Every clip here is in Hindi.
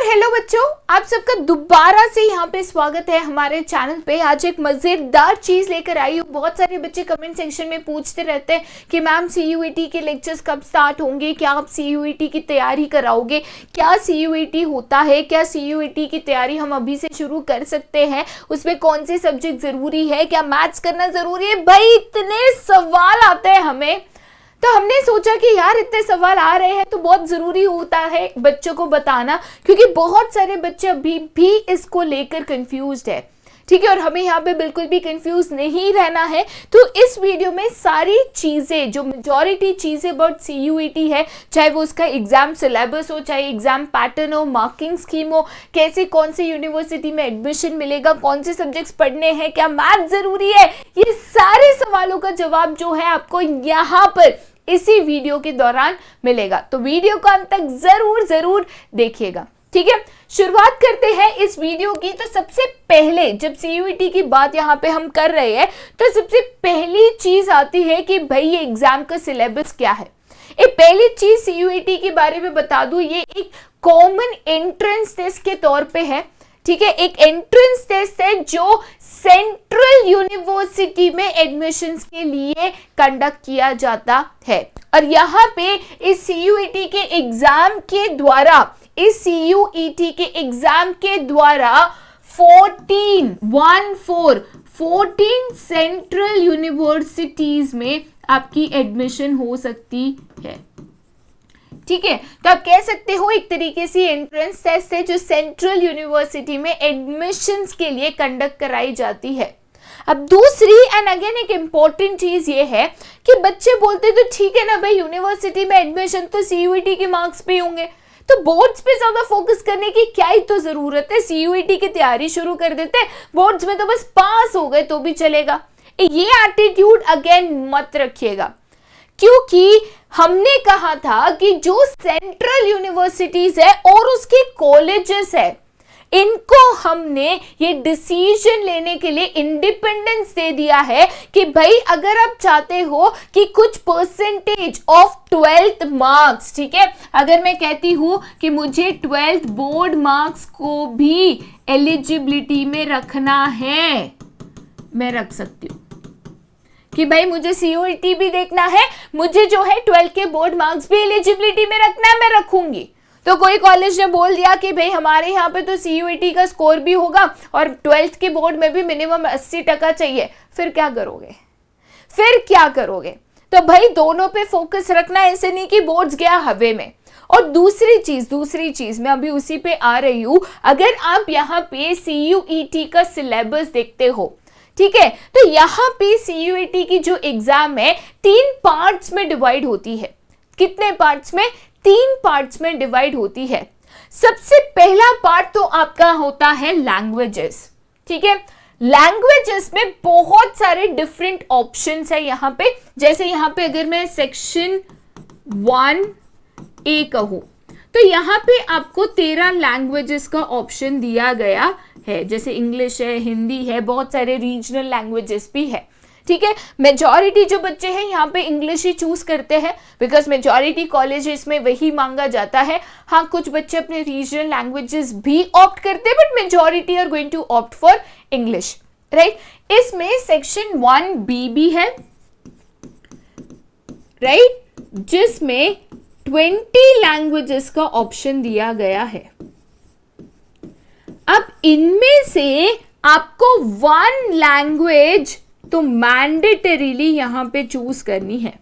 और हेलो बच्चों, आप सबका दोबारा से यहाँ पे स्वागत है हमारे चैनल पे। आज एक मजेदार चीज लेकर आई हूँ। बहुत सारे बच्चे कमेंट सेक्शन में पूछते रहते हैं कि मैम CUET के लेक्चर्स कब स्टार्ट होंगे, क्या आप CUET की तैयारी कराओगे, क्या CUET होता है, क्या CUET की तैयारी हम अभी से शुरू कर सकते हैं, उसमें कौन से सब्जेक्ट जरूरी है, क्या मैथ्स करना जरूरी है। भाई इतने सवाल आते हैं हमें, तो हमने सोचा कि यार इतने सवाल आ रहे हैं तो बहुत जरूरी होता है बच्चों को बताना, क्योंकि बहुत सारे बच्चे अभी भी इसको लेकर कंफ्यूज्ड है। ठीक है, और हमें यहाँ पे बिल्कुल भी कंफ्यूज नहीं रहना है। तो इस वीडियो में सारी चीजें, जो मेजॉरिटी चीजें अबाउट CUET है, चाहे वो उसका एग्जाम सिलेबस हो, चाहे एग्जाम पैटर्न हो, मार्किंग स्कीम हो, कैसे कौन से यूनिवर्सिटी में एडमिशन मिलेगा, कौन से सब्जेक्ट्स पढ़ने हैं, क्या मैथ जरूरी है, ये सारे सवालों का जवाब जो है आपको यहाँ पर इसी वीडियो के दौरान मिलेगा। तो वीडियो को अंत तक जरूर देखिएगा। ठीक है, शुरुआत करते हैं इस वीडियो की। तो सबसे पहले जब CUET की बात यहाँ पे हम कर रहे हैं तो सबसे पहली चीज आती है कि भाई ये एग्जाम का सिलेबस क्या है। एक पहली चीज CUET के बारे में बता दूं, ये एक कॉमन एंट्रेंस टेस्ट के तौर पे है। ठीक है, एक एंट्रेंस टेस्ट है जो सेंट्रल यूनिवर्सिटी में एडमिशंस के लिए कंडक्ट किया जाता है। और यहाँ पे इस CUET के एग्जाम के द्वारा 14 सेंट्रल यूनिवर्सिटीज में आपकी एडमिशन हो सकती है। ठीक है, तो आप कह सकते हो एक तरीके से एंट्रेंस टेस्ट है जो सेंट्रल यूनिवर्सिटी में एडमिशंस के लिए कंडक्ट कराई जाती है। अब दूसरी एंड अगेन एक इंपॉर्टेंट चीज ये है कि बच्चे बोलते तो ठीक है ना भाई, यूनिवर्सिटी में एडमिशन तो CUET के मार्क्स पे होंगे, तो बोर्ड्स पे ज्यादा फोकस करने की क्या ही तो जरूरत है, CUET की तैयारी शुरू कर देते हैं, बोर्ड्स में तो बस पास हो गए तो भी चलेगा। ये एटीट्यूड अगेन मत रखिएगा, क्योंकि हमने कहा था कि जो सेंट्रल यूनिवर्सिटीज है और उसके कॉलेजेस है, इनको हमने ये डिसीजन लेने के लिए इंडिपेंडेंस दे दिया है कि भाई अगर आप चाहते हो कि कुछ परसेंटेज ऑफ 12th मार्क्स, ठीक है, अगर मैं कहती हूं कि मुझे 12th बोर्ड मार्क्स को भी एलिजिबिलिटी में रखना है, मैं रख सकती हूं कि भाई मुझे CUET भी देखना है, मुझे जो है 12th के बोर्ड मार्क्स भी एलिजिबिलिटी में रखना है, मैं रखूंगी। तो कोई कॉलेज ने बोल दिया कि भाई हमारे यहाँ पे तो CUET का स्कोर भी होगा और 12th के बोर्ड में भी मिनिमम 80% चाहिए, फिर क्या करोगे? तो भाई दोनों पे फोकस रखना, ऐसे नहीं कि बोर्ड्स गया हवे में। और दूसरी चीज मैं अभी उसी पे आ रही हूं। अगर आप यहाँ पे CUET का सिलेबस देखते हो, ठीक है, तो यहाँ पे CUET की जो एग्जाम है 3 पार्ट्स में डिवाइड होती है। कितने पार्ट्स में? 3 पार्ट्स में डिवाइड होती है। सबसे पहला पार्ट तो आपका होता है लैंग्वेजेस। ठीक है, लैंग्वेजेस में बहुत सारे डिफरेंट ऑप्शंस है यहाँ पे। जैसे यहाँ पे अगर मैं सेक्शन 1A कहूं तो यहाँ पे आपको 13 लैंग्वेजेस का ऑप्शन दिया गया है। जैसे इंग्लिश है, हिंदी है, बहुत सारे रीजनल लैंग्वेजेस भी है। ठीक है, मेजॉरिटी जो बच्चे हैं यहाँ पे इंग्लिश ही चूज करते हैं, बिकॉज मेजॉरिटी कॉलेजेस में वही मांगा जाता है। हाँ, कुछ बच्चे अपने रीजनल लैंग्वेजेस भी ऑप्ट करते हैं, but majority are going to opt for English, right. इसमें सेक्शन 1B भी है, राइट, जिसमें 20 लैंग्वेजेस का ऑप्शन दिया गया है। अब इनमें से आपको 1 लैंग्वेज तो मैंडेटरीली यहां पे चूज करनी है।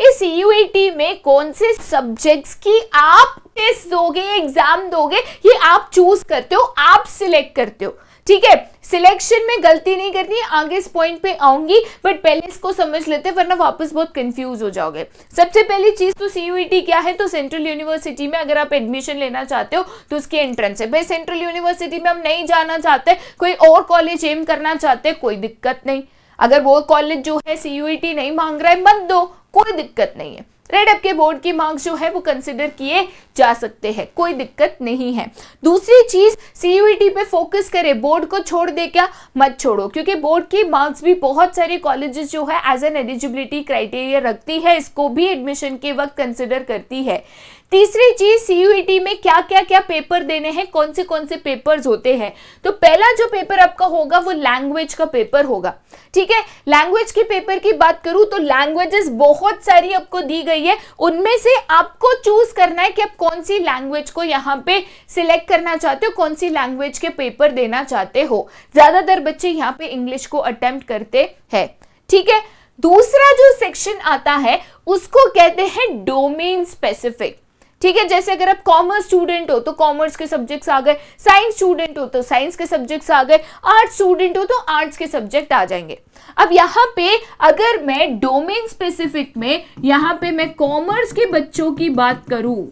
इस CUET में कौन से सब्जेक्ट्स की आप टेस्ट दोगे, एग्जाम दोगे, ये आप चूज करते हो, आप सिलेक्ट करते हो। ठीक है, सिलेक्शन में गलती नहीं करनी है, आगे इस पॉइंट पे आऊंगी, बट पहले इसको समझ लेते हैं वरना वापस बहुत कंफ्यूज हो जाओगे। सबसे पहली चीज तो CUET क्या है, तो सेंट्रल यूनिवर्सिटी में अगर आप एडमिशन लेना चाहते हो तो उसकी एंट्रेंस है। भाई सेंट्रल यूनिवर्सिटी में हम नहीं जाना चाहते, कोई और कॉलेज एम करना चाहते, कोई दिक्कत नहीं। अगर वो कॉलेज जो है CUET नहीं मांग रहा है, मत दो, कोई दिक्कत नहीं है। रेड आपके बोर्ड की मार्क्स जो है वो कंसिडर किए जा सकते हैं, कोई दिक्कत नहीं है। दूसरी चीज, CUET पे फोकस करे, बोर्ड को छोड़ दे क्या? मत छोड़ो, क्योंकि बोर्ड की मार्क्स भी बहुत सारे कॉलेजेस जो है एज एन एलिजिबिलिटी क्राइटेरिया रखती है, इसको भी एडमिशन के वक्त कंसिडर करती है। तीसरी चीज, सीयूईटी में क्या क्या पेपर देने हैं, कौन से पेपर्स होते हैं। तो पहला जो पेपर आपका होगा वो लैंग्वेज का पेपर होगा, ठीक है। लैंग्वेज के पेपर की बात करूं तो लैंग्वेजेस बहुत सारी आपको दी गई है, उनमें से आपको चूज करना है कि आप कौन सी लैंग्वेज को यहाँ पे सिलेक्ट करना चाहते हो, कौन सी लैंग्वेज के पेपर देना चाहते हो। ज्यादातर बच्चे यहाँ पे इंग्लिश को अटेम्प्ट करते हैं, ठीक है। दूसरा जो सेक्शन आता है उसको कहते हैं डोमेन स्पेसिफिक, ठीक है। जैसे अगर आप कॉमर्स स्टूडेंट हो तो कॉमर्स के सब्जेक्ट्स आ गए, साइंस स्टूडेंट हो तो साइंस के सब्जेक्ट्स आ गए, आर्ट्स स्टूडेंट हो तो आर्ट्स के सब्जेक्ट आ जाएंगे। अब यहाँ पे अगर मैं डोमेन स्पेसिफिक में यहाँ पे मैं कॉमर्स के बच्चों की बात करूं,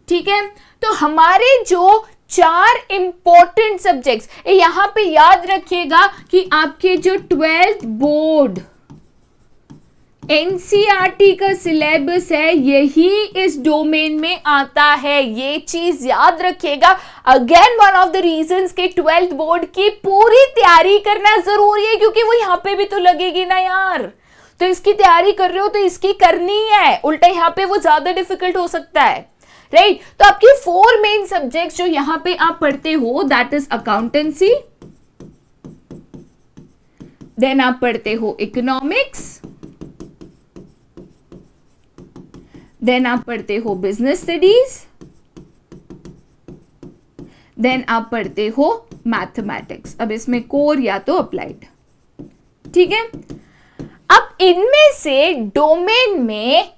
ठीक है, तो हमारे जो 4 इंपॉर्टेंट सब्जेक्ट्स, यहां पे याद रखिएगा कि आपके जो 12th बोर्ड एनसीईआरटी का सिलेबस है यही इस डोमेन में आता है, ये चीज याद रखिएगा। Again one of the reasons के 12th बोर्ड की पूरी तैयारी करना जरूरी है, क्योंकि वो यहां पे भी तो लगेगी ना यार। तो इसकी तैयारी कर रहे हो तो इसकी करनी है, उल्टा यहां पे वो ज्यादा डिफिकल्ट हो सकता है, राइट। तो आपके 4 मेन सब्जेक्ट्स जो यहां पे आप पढ़ते हो दैट इज अकाउंटेंसी, देन आप पढ़ते हो इकोनॉमिक्स, देन आप पढ़ते हो बिजनेस स्टडीज, देन आप पढ़ते हो मैथमेटिक्स। अब इसमें कोर या तो अप्लाइड, ठीक है। अब इनमें से डोमेन में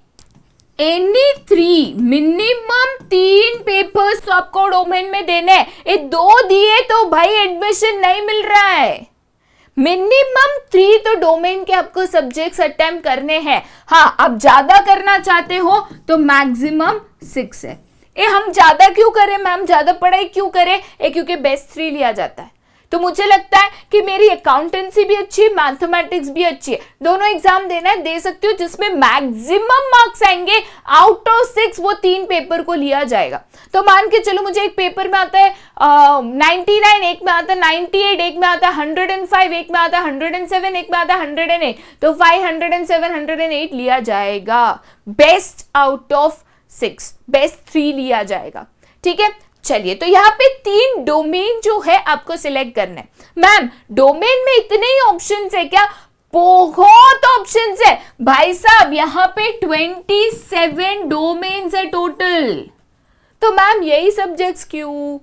एनी 3 मिनिमम 3 पेपर्स तो आपको डोमेन में देने हैं। ये 2 दिए तो भाई एडमिशन नहीं मिल रहा है। मिनिमम 3 तो डोमेन के आपको सब्जेक्ट्स अटेम्प्ट करने हैं। हाँ, आप ज्यादा करना चाहते हो तो मैक्सिमम 6 है। ये हम ज्यादा क्यों करें मैम, ज्यादा पढ़ाई क्यों करें, क्योंकि बेस्ट 3 लिया जाता है। तो मुझे लगता है कि मेरी अकाउंटेंसी भी अच्छी है, मैथमेटिक्स भी अच्छी है, दोनों एग्जाम देना है, दे सकती हो, जिसमें मैक्सिमम मार्क्स आएंगे। आउट ऑफ 6 वो 3 पेपर को लिया जाएगा। तो मान के चलो मुझे एक पेपर में आता है 99, एक में आता है 98, एक में आता है 105, एक में आता है 107, एक में आता है 108, तो 507, 108 लिया जाएगा। बेस्ट आउट ऑफ 6, बेस्ट 3 लिया जाएगा, ठीक है। चलिए, तो यहाँ पे 3 डोमेन जो है आपको सिलेक्ट करना है। मैम डोमेन में इतने ही ऑप्शंस है क्या? बहुत ऑप्शंस है भाई साहब, यहाँ पे 27 डोमेन्स है टोटल। तो मैम यही सब्जेक्ट्स क्यों?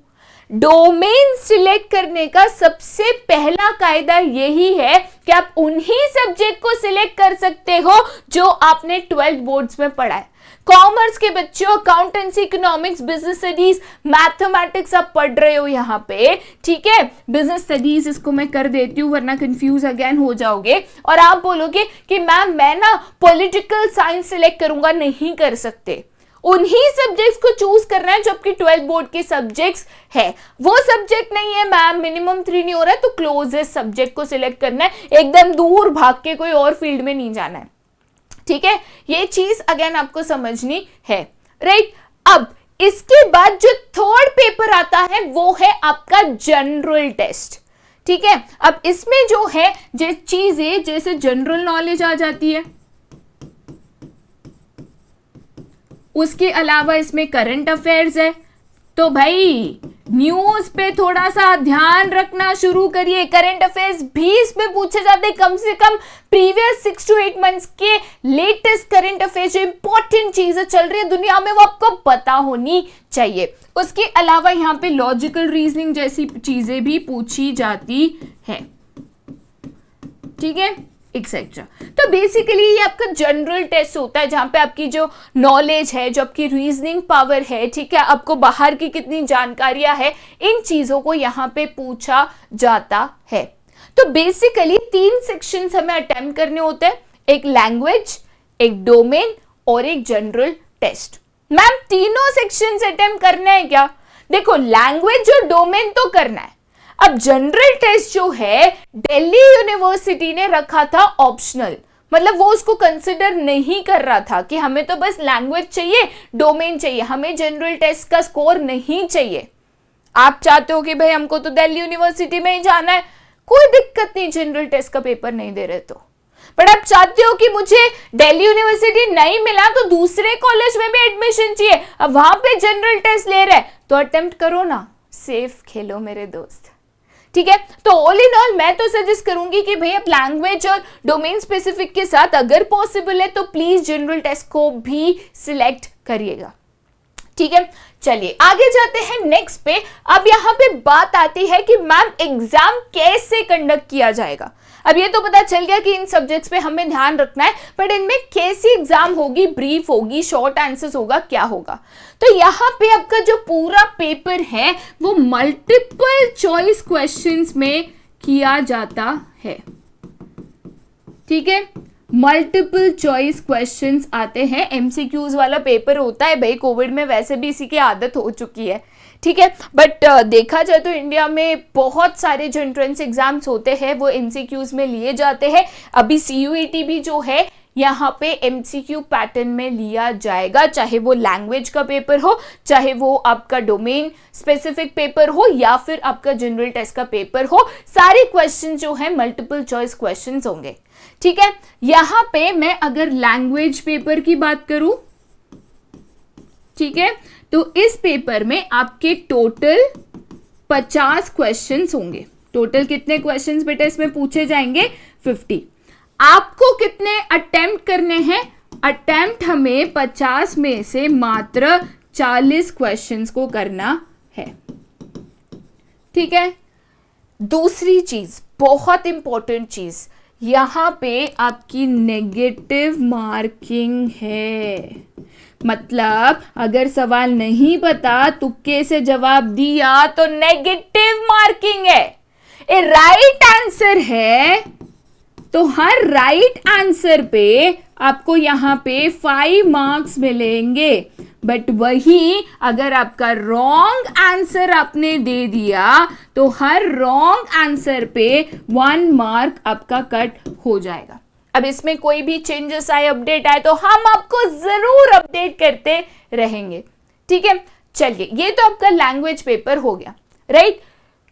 डोमेन सिलेक्ट करने का सबसे पहला कायदा यही है कि आप उन्हीं सब्जेक्ट को सिलेक्ट कर सकते हो जो आपने 12th बोर्ड्स में पढ़ा है। कॉमर्स के बच्चों accountancy, economics, business studies, mathematics आप पढ़ रहे हो यहाँ पे, ठीक है। बिजनेस स्टडीज इसको मैं कर देती हूँ वरना कंफ्यूज अगेन हो जाओगे और आप बोलोगे कि मैम मैं ना पॉलिटिकल साइंस सिलेक्ट करूंगा। नहीं कर सकते, उन्हीं सब्जेक्ट्स को चूज करना है जो आपके 12th बोर्ड के सब्जेक्ट्स है। वो सब्जेक्ट नहीं है मैम, मिनिमम 3 नहीं हो रहा है, तो क्लोजेस्ट सब्जेक्ट को सिलेक्ट करना है, एकदम दूर भाग के कोई और फील्ड में नहीं जाना है, ठीक है। ये चीज अगेन आपको समझनी है, राइट। अब इसके बाद जो 3rd पेपर आता है वो है आपका जनरल टेस्ट, ठीक है। अब इसमें जो है जो चीजें जैसे जनरल नॉलेज आ जाती है, उसके अलावा इसमें करंट अफेयर्स है। तो भाई न्यूज पे थोड़ा सा ध्यान रखना शुरू करिए, करंट अफेयर्स भी इसमें पूछे जाते हैं, कम से कम प्रीवियस 6 to 8 मंथ्स के लेटेस्ट करंट अफेयर्स जो इंपॉर्टेंट चीजें चल रही है दुनिया में वो आपको पता होनी चाहिए। उसके अलावा यहाँ पे लॉजिकल रीजनिंग जैसी चीजें भी पूछी जाती है, ठीक है, एक्सेट्रा। तो बेसिकली ये आपका जनरल टेस्ट होता है जहां पे आपकी जो नॉलेज है, जो आपकी रीजनिंग पावर है, ठीक है, आपको बाहर की कितनी जानकारियां है, इन चीजों को यहाँ पे पूछा जाता है। तो बेसिकली 3 सेक्शंस हमें अटेम्प्ट करने होते हैं, एक लैंग्वेज, एक डोमेन और एक जनरल टेस्ट। मैम तीनों सेक्शंस अटेम्प्ट करना है क्या? देखो लैंग्वेज और डोमेन तो करना है। अब जनरल टेस्ट जो है दिल्ली यूनिवर्सिटी ने रखा था ऑप्शनल, मतलब वो उसको कंसिडर नहीं कर रहा था कि हमें तो बस लैंग्वेज चाहिए, डोमेन चाहिए, हमें जनरल टेस्ट का स्कोर नहीं चाहिए। आप चाहते हो कि भाई हमको तो दिल्ली यूनिवर्सिटी में ही जाना है, कोई दिक्कत नहीं, जनरल टेस्ट का पेपर नहीं दे रहे बट आप चाहते हो कि मुझे दिल्ली यूनिवर्सिटी नहीं मिला तो दूसरे कॉलेज में भी एडमिशन चाहिए, अब वहां पे जनरल टेस्ट ले रहे, तो अटेम्प्ट करो ना, सेफ खेलो मेरे दोस्त। ठीक है, तो ऑल इन ऑल मैं तो सजेस्ट करूंगी कि भाई आप लैंग्वेज और डोमेन स्पेसिफिक के साथ अगर पॉसिबल है तो प्लीज जनरल टेस्ट को भी सिलेक्ट करिएगा। ठीक है, चलिए आगे जाते हैं नेक्स्ट पे। अब यहां पे बात आती है कि मैम एग्जाम कैसे कंडक्ट किया जाएगा। अब ये तो पता चल गया कि इन सब्जेक्ट्स पे हमें ध्यान रखना है, बट इनमें कैसी एग्जाम होगी, ब्रीफ होगी, शॉर्ट आंसर्स होगा, क्या होगा। तो यहाँ पे आपका जो पूरा पेपर है वो मल्टीपल चॉइस क्वेश्चंस में किया जाता है। ठीक है, मल्टीपल चॉइस क्वेश्चंस आते हैं, एमसीक्यूज वाला पेपर होता है भाई, कोविड में वैसे भी इसी की आदत हो चुकी है। ठीक है, बट देखा जाए तो इंडिया में बहुत सारे जो एंट्रेंस एग्जाम्स होते हैं वो एमसीक्यूज में लिए जाते हैं। अभी सीयूईटी भी जो है यहाँ पे एमसीक्यू पैटर्न में लिया जाएगा, चाहे वो लैंग्वेज का पेपर हो, चाहे वो आपका डोमेन स्पेसिफिक पेपर हो, या फिर आपका जनरल टेस्ट का पेपर हो, सारे क्वेश्चन जो है मल्टीपल चॉइस क्वेश्चन होंगे। ठीक है, यहां पे मैं अगर लैंग्वेज पेपर की बात करूं, ठीक है, तो इस पेपर में आपके टोटल 50 क्वेश्चंस होंगे। टोटल कितने क्वेश्चंस बेटा इसमें पूछे जाएंगे? 50। आपको कितने अटेम्प्ट करने हैं? अटेम्प्ट हमें 50 में से मात्र 40 क्वेश्चंस को करना है। ठीक है, दूसरी चीज, बहुत इंपॉर्टेंट चीज, यहां पे आपकी नेगेटिव मार्किंग है। मतलब अगर सवाल नहीं पता, तुक्के से जवाब दिया तो नेगेटिव मार्किंग है। ए राइट आंसर है तो हर राइट आंसर पे आपको यहां पे 5 मार्क्स मिलेंगे। बट वही अगर आपका रॉन्ग आंसर आपने दे दिया तो हर रॉन्ग आंसर पे 1 मार्क आपका कट हो जाएगा। अब इसमें कोई भी चेंजेस आए, अपडेट आए तो हम आपको जरूर अपडेट करते रहेंगे। ठीक है, चलिए ये तो आपका लैंग्वेज पेपर हो गया, राइट।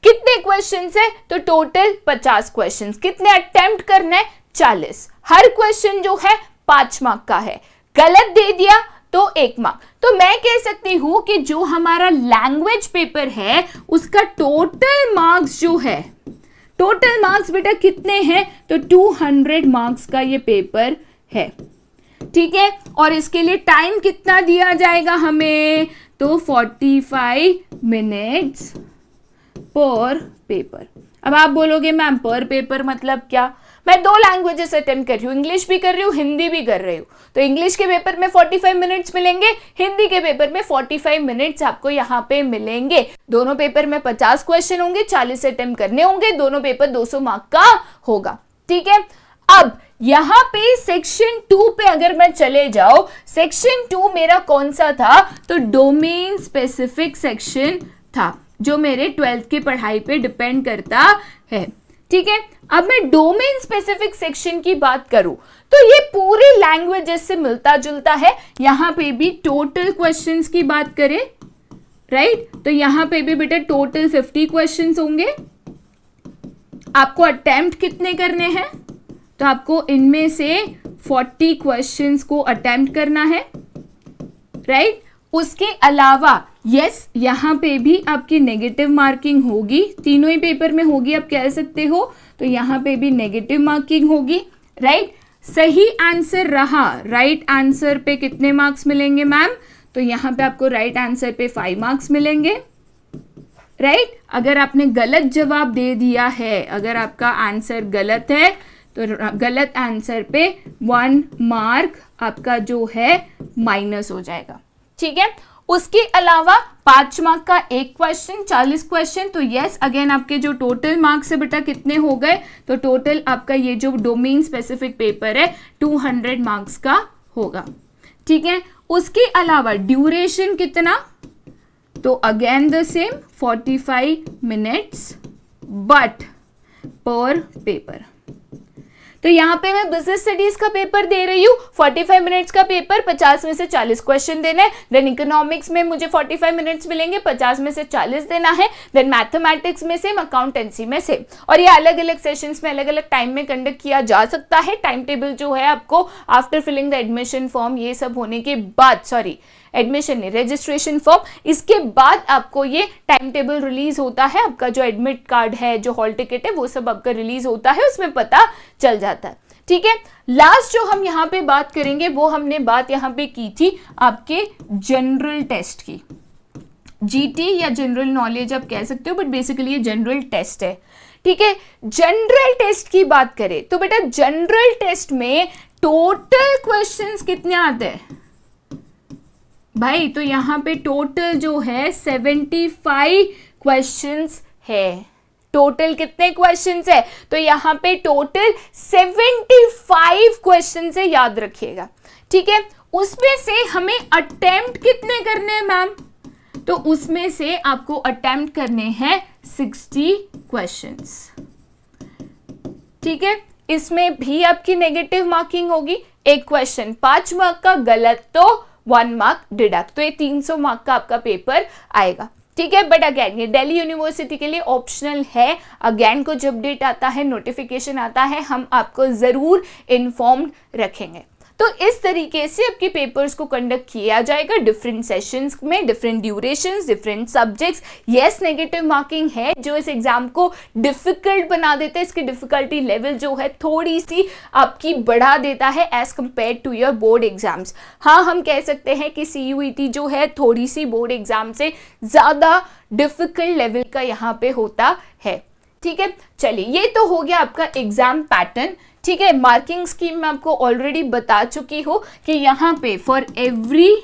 कितने क्वेश्चंस है? तो टोटल 50 क्वेश्चंस। कितने अटेम्प्ट करने? 40। हर क्वेश्चन जो है 5 मार्क का है, गलत दे दिया तो 1 मार्क। तो मैं कह सकती हूं कि जो हमारा लैंग्वेज पेपर है उसका टोटल मार्क्स जो है, टोटल मार्क्स बेटा कितने हैं? तो 200 मार्क्स का ये पेपर है। ठीक है, और इसके लिए टाइम कितना दिया जाएगा हमें? तो 45 मिनट्स पर पेपर। अब आप बोलोगे मैम पर पेपर मतलब क्या? मैं 2 लैंग्वेजेस अटेम्प्ट कर रही हूँ, इंग्लिश भी कर रही हूँ, हिंदी भी कर रही हूँ। तो इंग्लिश के पेपर में 45 मिनट्स मिलेंगे, हिंदी के पेपर में 45 मिनट्स आपको यहाँ पे मिलेंगे। दोनों पेपर में 50 क्वेश्चन होंगे, 40 अटेम्प्ट करने होंगे, दोनों पेपर 200 मार्क का होगा। ठीक है, अब यहाँ पे सेक्शन 2 पे अगर मैं चले जाऊं, सेक्शन 2 मेरा कौन सा था? तो डोमेन स्पेसिफिक सेक्शन था, जो मेरे 12th की पढ़ाई पे डिपेंड करता है। ठीक है, अब मैं डोमेन स्पेसिफिक सेक्शन की बात करूं तो ये पूरे लैंग्वेजेस से मिलता जुलता है। यहां पे भी टोटल क्वेश्चंस की बात करें, राइट, तो यहां पे भी बेटा टोटल 50 क्वेश्चंस होंगे। आपको अटेम्प्ट कितने करने हैं? तो आपको इनमें से 40 क्वेश्चंस को अटेम्प्ट करना है, राइट। उसके अलावा यस, यहां पे भी आपकी नेगेटिव मार्किंग होगी, तीनों ही पेपर में होगी आप कह सकते हो। तो यहां पे भी नेगेटिव मार्किंग होगी, राइट। सही आंसर रहा, राइट आंसर पे कितने मार्क्स मिलेंगे मैम? तो यहां पे आपको राइट आंसर पे 5 मार्क्स मिलेंगे, राइट। अगर आपने गलत जवाब दे दिया है, अगर आपका आंसर गलत है तो गलत आंसर पे 1 मार्क आपका जो है माइनस हो जाएगा। ठीक है, उसके अलावा 5 मार्क का एक क्वेश्चन, 40 क्वेश्चन। तो यस, अगेन आपके जो टोटल मार्क्स है बेटा कितने हो गए? तो टोटल आपका ये जो डोमेन स्पेसिफिक पेपर है 200 मार्क्स का होगा। ठीक है, उसके अलावा ड्यूरेशन कितना? तो again the same 45 minutes but पर पेपर। तो यहाँ पे मैं बिजनेस स्टडीज का पेपर दे रही हूँ, 45 मिनट्स का पेपर, 50 में से 40 क्वेश्चन देने हैं। देन इकोनॉमिक्स में मुझे 45 मिनट्स मिलेंगे, 50 में से 40 देना है। देन मैथमेटिक्स में सेम, अकाउंटेंसी में सेम। और ये अलग अलग सेशंस में अलग अलग टाइम में कंडक्ट किया जा सकता है। टाइम टेबल जो है आपको after filling the admission form, ये सब होने के बाद, सॉरी एडमिशन नहीं, रजिस्ट्रेशन फॉर्म, इसके बाद आपको ये टाइम टेबल रिलीज होता है। आपका जो एडमिट कार्ड है, जो हॉल टिकट है, वो सब आपका रिलीज होता है, उसमें पता चल जाता है। ठीक है, लास्ट जो हम यहाँ पे बात करेंगे वो हमने बात यहाँ पे की थी आपके जनरल टेस्ट की। जीटी या जनरल नॉलेज आप कह सकते हो, बट बेसिकली ये जनरल टेस्ट है। ठीक है, जनरल टेस्ट की बात करें तो बेटा जनरल टेस्ट में टोटल क्वेश्चंस कितने आते हैं भाई? तो यहाँ पे टोटल जो है 75 क्वेश्चंस है। टोटल कितने क्वेश्चंस है? तो यहाँ पे टोटल 75 क्वेश्चंस है, याद रखिएगा। ठीक है, उसमें से हमें अटेम्प्ट कितने करने हैं मैम? तो उसमें से आपको अटेम्प्ट करने हैं 60 क्वेश्चंस। ठीक है, इसमें भी आपकी नेगेटिव मार्किंग होगी। एक क्वेश्चन 5 मार्क का गलत तो 1 मार्क डिडक्ट, तो ये 300 मार्क का आपका पेपर आएगा। ठीक है, बट अगेन ये दिल्ली यूनिवर्सिटी के लिए ऑप्शनल है। अगेन कुछ अपडेट आता है, नोटिफिकेशन आता है, हम आपको जरूर इन्फॉर्म्ड रखेंगे। तो इस तरीके से आपके पेपर्स को कंडक्ट किया जाएगा डिफरेंट सेशंस में, different durations, different subjects. Yes, negative marking है जो इस एग्जाम को डिफिकल्ट बना देता है। इसकी डिफिकल्टी लेवल जो है थोड़ी सी आपकी बढ़ा देता है as compare to your board exams. हाँ, हम कह सकते हैं कि CUET जो है थोड़ी सी बोर्ड एग्जाम से ज्यादा डिफिकल्ट लेवल का यहाँ पे होता है। ठीक है, चलिए ये तो हो गया आपका एग्जाम पैटर्न। ठीक है, मार्किंग स्कीम मैं आपको ऑलरेडी बता चुकी हूं कि यहां पे फॉर एवरी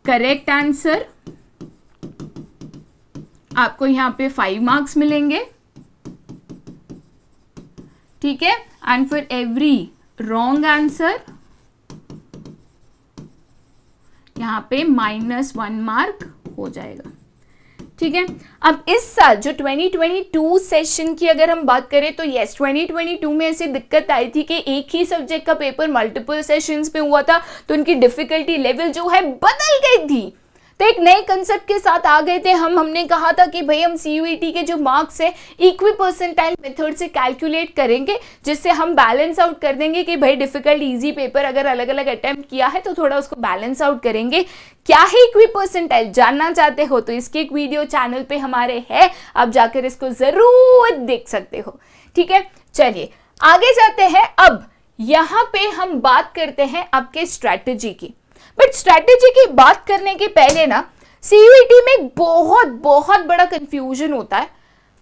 करेक्ट आंसर आपको यहां पे 5 मार्क्स मिलेंगे। ठीक है, and for every wrong answer यहां पे -1 मार्क हो जाएगा। ठीक है, अब इस साल जो 2022 सेशन की अगर हम बात करें तो यस, 2022 में ऐसी दिक्कत आई थी कि एक ही सब्जेक्ट का पेपर मल्टीपल सेशंस पे हुआ था, तो उनकी डिफिकल्टी लेवल जो है बदल गई थी। तो एक नए कंसेप्ट के साथ आ गए थे हमने कहा था कि भाई हम CUET के जो मार्क्स है इक्वी परसेंटाइल मेथड से कैलकुलेट करेंगे, जिससे हम बैलेंस आउट कर देंगे कि भाई डिफिकल्ट इजी पेपर अगर अलग अलग अटेम्प्ट किया है तो थोड़ा उसको बैलेंस आउट करेंगे। क्या है इक्वी परसेंटाइल? जानना चाहते हो तो इसकी एक वीडियो चैनल पे हमारे है, आप जाकर इसको जरूर देख सकते हो। ठीक है, चलिए आगे जाते हैं। अब यहाँ पे हम बात करते हैं आपके स्ट्रैटेजी की। बट स्ट्रैटेजी की बात करने के पहले ना CUET में बहुत बड़ा कंफ्यूजन होता है।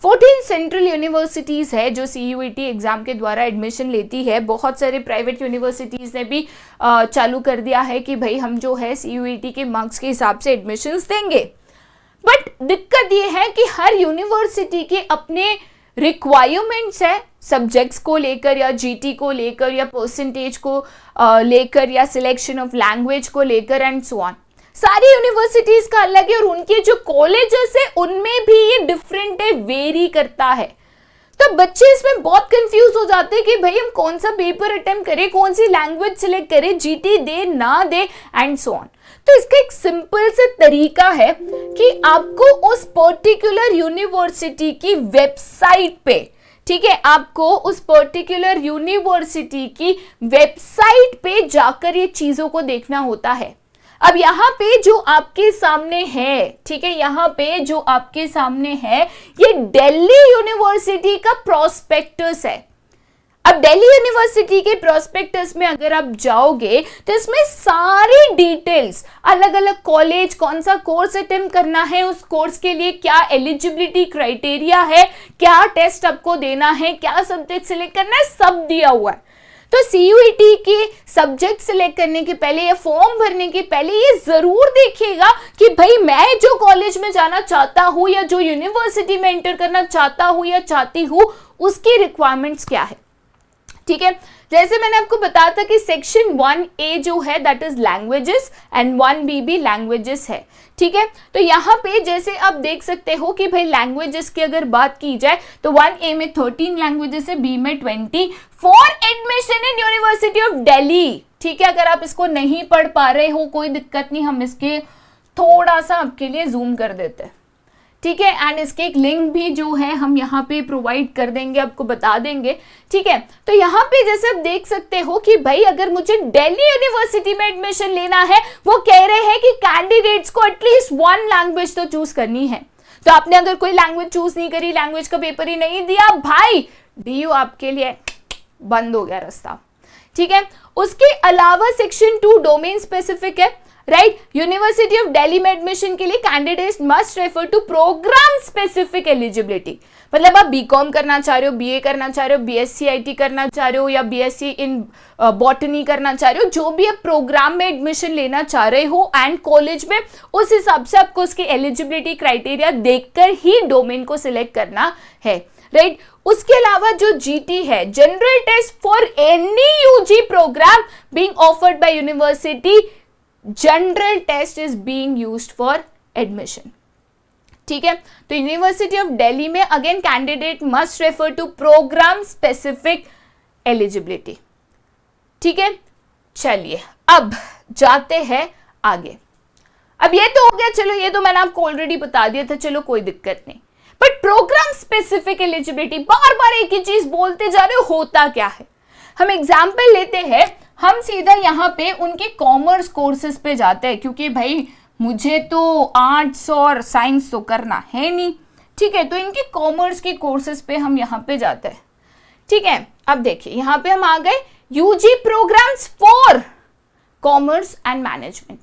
14 सेंट्रल यूनिवर्सिटीज है जो CUET एग्जाम के द्वारा एडमिशन लेती है। बहुत सारे प्राइवेट यूनिवर्सिटीज ने भी चालू कर दिया है कि भाई हम जो है CUET के मार्क्स के हिसाब से एडमिशंस देंगे। बट दिक्कत ये है कि हर यूनिवर्सिटी के अपने रिक्वायरमेंट्स है, सब्जेक्ट्स को लेकर या GT को लेकर या परसेंटेज को लेकर या सिलेक्शन ऑफ लैंग्वेज को लेकर एंड सो ऑन। सारी यूनिवर्सिटीज का अलग है और उनके जो कॉलेजेस है उनमें भी ये डिफरेंट है, वेरी करता है। तो बच्चे इसमें बहुत कंफ्यूज हो जाते हैं कि भाई हम कौन सा पेपर अटेम्प्ट करें, कौन सी लैंग्वेज सिलेक्ट करें, GT दे ना दे एंड सो ऑन। तो इसका एक सिंपल से तरीका है कि आपको उस पर्टिकुलर यूनिवर्सिटी की वेबसाइट पे, ठीक है, आपको उस पर्टिकुलर यूनिवर्सिटी की वेबसाइट पे जाकर ये चीजों को देखना होता है। अब यहाँ पे जो आपके सामने है, ठीक है, यहाँ पे जो आपके सामने है ये दिल्ली यूनिवर्सिटी का प्रोस्पेक्टस है। अब दिल्ली यूनिवर्सिटी के प्रोस्पेक्टस में अगर आप जाओगे तो इसमें सारी डिटेल्स, अलग अलग कॉलेज, कौन सा कोर्स अटेम्प्ट करना है, उस कोर्स के लिए क्या एलिजिबिलिटी क्राइटेरिया है, क्या टेस्ट आपको देना है, क्या सब्जेक्ट सिलेक्ट करना है, सब दिया हुआ है। तो CUET के सब्जेक्ट सिलेक्ट करने के पहले या फॉर्म भरने के पहले ये जरूर देखिएगा कि भाई मैं जो कॉलेज में जाना चाहता हूं या जो यूनिवर्सिटी में एंटर करना चाहता हूं या चाहती हूं उसकी रिक्वायरमेंट्स क्या है। ठीक है। जैसे मैंने आपको बताया था कि सेक्शन 1A जो है that is languages and 1B भी लैंग्वेजेस है, ठीक है। तो यहाँ पे जैसे आप देख सकते हो कि भाई लैंग्वेजेस की अगर बात की जाए तो 1A में 13 लैंग्वेजेस है, B में 20 for admission in university of Delhi, ठीक है। अगर आप इसको नहीं पढ़ पा रहे हो कोई दिक्कत नहीं, हम इसके थोड़ा सा आपके लिए जूम कर देते हैं, ठीक है। एंड इसके एक लिंक भी जो है हम यहाँ पे प्रोवाइड कर देंगे, आपको बता देंगे, ठीक है। तो यहाँ पे जैसे आप देख सकते हो कि भाई अगर मुझे दिल्ली यूनिवर्सिटी में एडमिशन लेना है, वो कह रहे हैं कि कैंडिडेट्स को एटलीस्ट 1 लैंग्वेज तो चूज करनी है। तो आपने अगर कोई लैंग्वेज चूज नहीं करी, लैंग्वेज का पेपर ही नहीं दिया, भाई DU आपके लिए बंद हो गया रास्ता, ठीक है। उसके अलावा सेक्शन 2 डोमेन स्पेसिफिक है, राइट। यूनिवर्सिटी ऑफ दिल्ली में एडमिशन के लिए candidates must refer to programme specific eligibility. मतलब आप बीकॉम करना चाह रहे हो, बीए करना चाह रहे हो, बीएससी आईटी करना चाह रहे हो या बीएससी इन बॉटनी करना चाह रहे हो, जो भी आप प्रोग्राम में एडमिशन लेना चाह रहे हो एंड कॉलेज में, उस हिसाब से आपको उसकी एलिजिबिलिटी क्राइटेरिया देखकर ही डोमेन को सिलेक्ट करना है, राइट। उसके अलावा जो जीटी है, general test for any UG programme being offered by university, general test is being used for admission, ठीक है। तो यूनिवर्सिटी ऑफ दिल्ली में again candidate must refer to programme specific eligibility, ठीक है। चलिए अब जाते हैं आगे। अब ये तो हो गया, चलो ये तो मैंने आपको ऑलरेडी बता दिया था, चलो कोई दिक्कत नहीं। बट प्रोग्राम स्पेसिफिक एलिजिबिलिटी, बार बार एक ही चीज बोलते जा रहे हो, होता क्या है? हम एग्जाम्पल लेते हैं, हम सीधा यहाँ पे उनके कॉमर्स कोर्सेज पे जाते हैं, क्योंकि भाई मुझे तो आर्ट्स और साइंस तो करना है नहीं, ठीक है। तो इनके कॉमर्स के कोर्सेज पे हम यहाँ पे जाते हैं, ठीक है। अब देखिए यहाँ पे हम आ गए UG programmes for commerce and management,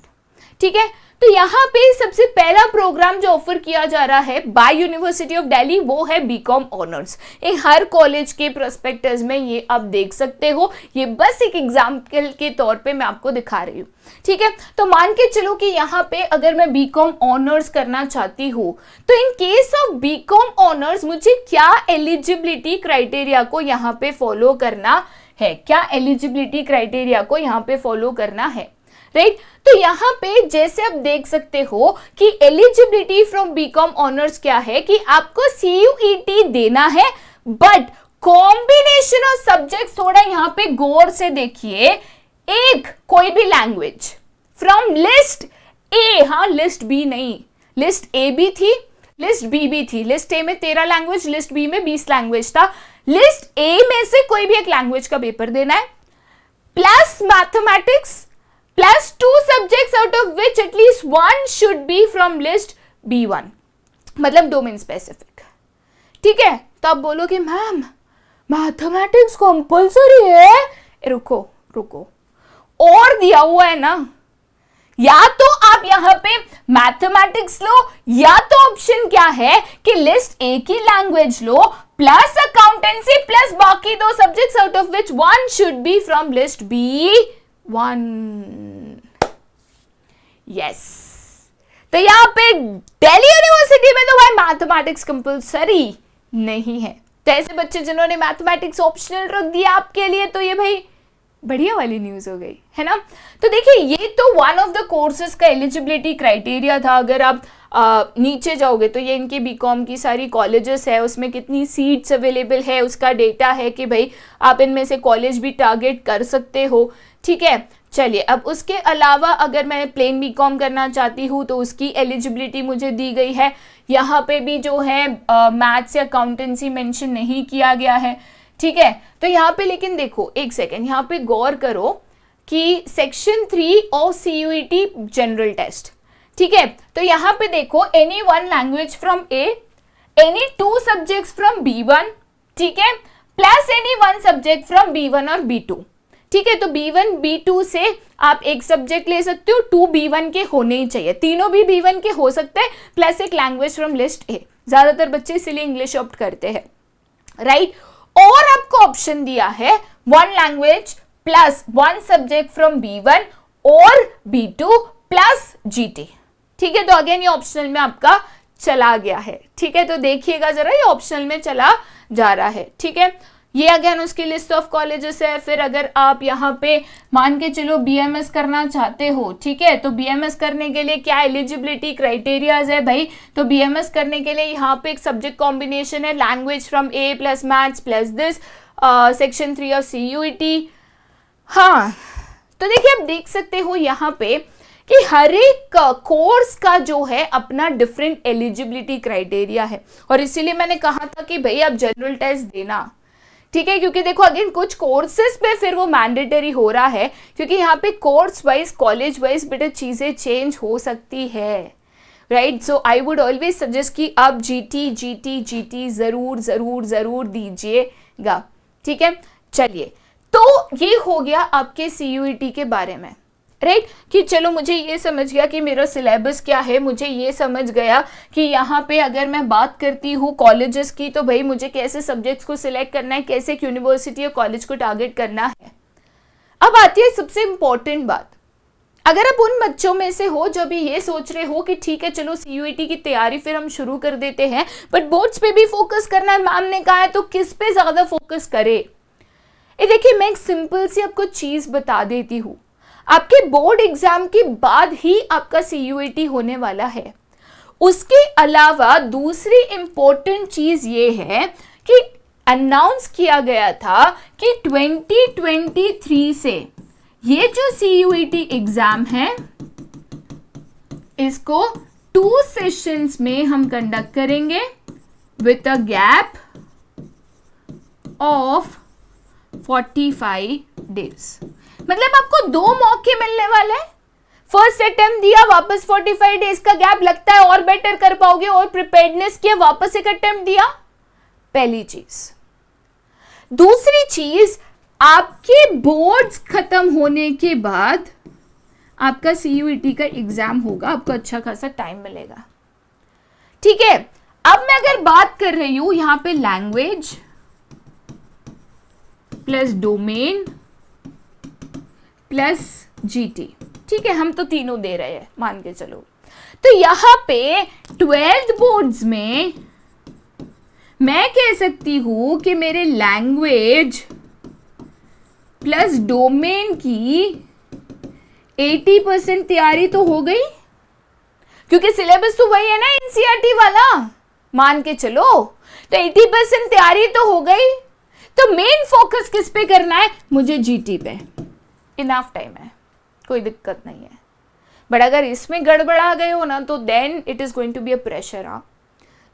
ठीक है। तो यहाँ पे सबसे पहला प्रोग्राम जो ऑफर किया जा रहा है बाय यूनिवर्सिटी ऑफ दिल्ली वो है बीकॉम ऑनर्स। हर कॉलेज के प्रोस्पेक्टस में ये आप देख सकते हो, ये बस एक एग्जाम्पल के तौर पे मैं आपको दिखा रही हूँ, ठीक है। तो मान के चलो कि यहाँ पे अगर मैं बीकॉम ऑनर्स करना चाहती हूँ, तो in case of BCom honours मुझे क्या एलिजिबिलिटी क्राइटेरिया को यहाँ पे फॉलो करना है, क्या एलिजिबिलिटी क्राइटेरिया को यहाँ पे फॉलो करना है, राइट। तो यहाँ पे जैसे आप देख सकते हो कि एलिजिबिलिटी फ्रॉम बीकॉम ऑनर्स क्या है कि आपको CUET देना है, बट कॉम्बिनेशन ऑफ सब्जेक्ट्स, थोड़ा यहाँ पे गौर से देखिए, एक कोई भी लैंग्वेज फ्रॉम लिस्ट ए, हाँ लिस्ट बी नहीं, लिस्ट ए भी थी, लिस्ट बी भी थी। लिस्ट ए में 13 लैंग्वेज, लिस्ट बी में 20 लैंग्वेज था। लिस्ट ए में से कोई भी एक लैंग्वेज का पेपर देना है, plus mathematics, plus 2 subjects out of which at least 1 should be from list B1, मतलब डोमेन स्पेसिफिक, ठीक है। तो आप बोलोगे मैम मैथमेटिक्स कंपल्सरी है, रुको रुको, और दिया हुआ है ना, या तो आप यहाँ पे मैथमेटिक्स लो, या तो ऑप्शन क्या है कि लिस्ट ए की लैंग्वेज लो प्लस अकाउंटेंसी प्लस बाकी 2 subjects out of which 1 should be from list B1, yes. तो यहाँ पे दिल्ली यूनिवर्सिटी में तो भाई मैथमेटिक्स कंपल्सरी नहीं है। तो ऐसे बच्चे जिन्होंने मैथमेटिक्स ऑप्शनल रख दिया आपके लिए, तो ये भाई बढ़िया वाली न्यूज हो गई है ना। तो देखिए ये तो वन ऑफ द कोर्सेज का एलिजिबिलिटी क्राइटेरिया था। अगर आप नीचे जाओगे तो ये इनके बीकॉम की सारी कॉलेजेस है, उसमें कितनी सीट्स अवेलेबल है उसका डेटा है कि भाई आप इनमें से कॉलेज भी टारगेट कर सकते हो, ठीक है। चलिए अब उसके अलावा अगर मैं प्लेन बीकॉम करना चाहती हूँ तो उसकी एलिजिबिलिटी मुझे दी गई है। यहाँ पे भी जो है मैथ्स या अकाउंटेंसी मेंशन नहीं किया गया है, ठीक है। तो यहाँ पे लेकिन देखो एक सेकेंड, यहाँ पे गौर करो कि section 3 of CUET general test, ठीक है। तो यहाँ पे देखो any 1 language from A, any 2 subjects from B1, ठीक है, plus any 1 subject from B1 और B2, ठीक है। तो B1 B2 से आप एक सब्जेक्ट ले सकते हो, 2 B1 के होने ही चाहिए, तीनों भी B1 के हो सकते हैं, प्लस एक लैंग्वेज फ्रॉम लिस्ट ए। ज्यादातर बच्चे इसीलिए इंग्लिश ऑप्ट करते हैं, राइट। और आपको ऑप्शन दिया है 1 language plus 1 subject from B1 और B2 प्लस GT, ठीक है। तो अगेन ये ऑप्शनल में आपका चला गया है, ठीक है। तो देखिएगा जरा, ये ऑप्शनल में चला जा रहा है, ठीक है। ये अगेन उसकी लिस्ट ऑफ कॉलेजेस है। फिर अगर आप यहाँ पे मान के चलो बीएमएस करना चाहते हो, ठीक है, तो बीएमएस करने के लिए क्या एलिजिबिलिटी क्राइटेरियाज है भाई, तो बीएमएस करने के लिए यहाँ पे एक सब्जेक्ट कॉम्बिनेशन है, language from A plus maths plus this, section 3 of CUET. हाँ, तो देखिए आप देख सकते हो यहाँ पे कि हर एक कोर्स का जो है अपना डिफरेंट एलिजिबिलिटी क्राइटेरिया है, और इसीलिए मैंने कहा था कि भाई आप जनरल टेस्ट देना, ठीक है, क्योंकि देखो अगेन कुछ कोर्सेज पे फिर वो मैंडेटरी हो रहा है, क्योंकि यहाँ पे कोर्स वाइज कॉलेज वाइज बेटा चीजें चेंज हो सकती है, right. So I would always suggest कि आप जीटी जीटी जीटी जरूर जरूर जरूर दीजिएगा, ठीक है। चलिए, तो ये हो गया आपके सीयूईटी के बारे में, राइट, कि चलो मुझे ये समझ गया कि मेरा सिलेबस क्या है, मुझे ये समझ गया कि यहाँ पे अगर मैं बात करती हूँ कॉलेजेस की, तो भाई मुझे कैसे सब्जेक्ट्स को सिलेक्ट करना है, कैसे एक यूनिवर्सिटी या कॉलेज को टारगेट करना है। अब आती है सबसे इंपॉर्टेंट बात, अगर आप उन बच्चों में से हो जो अभी ये सोच रहे हो कि ठीक है चलो सीयूईटी की तैयारी फिर हम शुरू कर देते हैं, बट बोर्ड्स पे भी फोकस करना है मैम ने कहा है, तो किस पे ज्यादा फोकस करे। ये देखिए मैं एक सिंपल सी आपको चीज बता देती हूँ, आपके बोर्ड एग्जाम के बाद ही आपका सीयूईटी होने वाला है। उसके अलावा दूसरी इंपॉर्टेंट चीज ये है कि अनाउंस किया गया था कि 2023 से ये जो सीयूईटी एग्जाम है इसको 2 सेशंस में हम कंडक्ट करेंगे with a gap of 45 days. मतलब आपको 2 मौके मिलने वाले हैं, फर्स्ट अटेम्प्ट दिया, वापस 45 डेज का गैप, लगता है और बेटर कर पाओगे और प्रिपेयर्डनेस किया, वापस एक अटेम्प्ट दिया, पहली चीज। दूसरी चीज, आपके बोर्ड्स खत्म होने के बाद आपका सीयूईटी का एग्जाम होगा, आपको अच्छा खासा टाइम मिलेगा, ठीक है। अब मैं अगर बात कर रही हूं यहां पे language plus domain plus GT, ठीक है, हम तो तीनों दे रहे हैं मान के चलो, तो यहां पे 12th बोर्ड्स में मैं कह सकती हूं कि मेरे लैंग्वेज प्लस डोमेन की 80% तैयारी तो हो गई, क्योंकि सिलेबस तो वही है ना एनसीईआरटी वाला, मान के चलो, तो 80% तैयारी तो हो गई। तो मेन फोकस किस पे करना है, मुझे जीटी पे, इनफ टाइम है, कोई दिक्कत नहीं है। बट अगर इसमें गड़बड़ा गए हो ना तो then it is going to be a pressure, हाँ,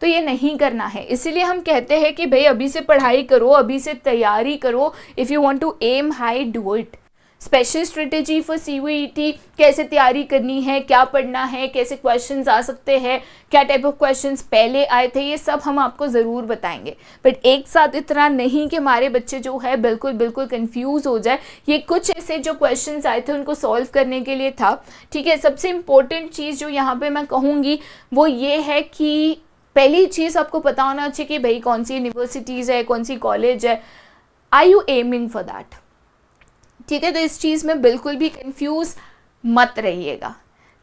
तो ये नहीं करना है। इसीलिए हम कहते हैं कि भाई अभी से पढ़ाई करो, अभी से तैयारी करो, if you want to aim high do it. Special strategy for CUET, कैसे तैयारी करनी है, क्या पढ़ना है, कैसे क्वेश्चंस आ सकते हैं, क्या टाइप ऑफ क्वेश्चंस पहले आए थे, ये सब हम आपको ज़रूर बताएंगे। बट एक साथ इतना नहीं कि हमारे बच्चे जो है बिल्कुल बिल्कुल कंफ्यूज हो जाए। ये कुछ ऐसे जो क्वेश्चंस आए थे उनको सॉल्व करने के लिए था, ठीक है। सबसे इम्पोर्टेंट चीज़ जो यहाँ पर मैं कहूँगी वो ये है कि पहली चीज़ आपको पता होना चाहिए कि भाई कौन सी यूनिवर्सिटीज़ है, कौन सी कॉलेज है, are you aiming for that, ठीक है। तो इस चीज़ में बिल्कुल भी कंफ्यूज मत रहिएगा,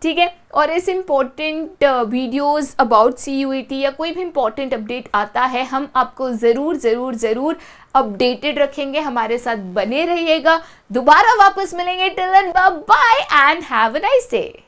ठीक है। और ऐसे इम्पोर्टेंट वीडियोस अबाउट सीयूईटी या कोई भी इम्पोर्टेंट अपडेट आता है हम आपको ज़रूर ज़रूर ज़रूर अपडेटेड रखेंगे, हमारे साथ बने रहिएगा। दोबारा वापस मिलेंगे, till then bye bye and have a nice day.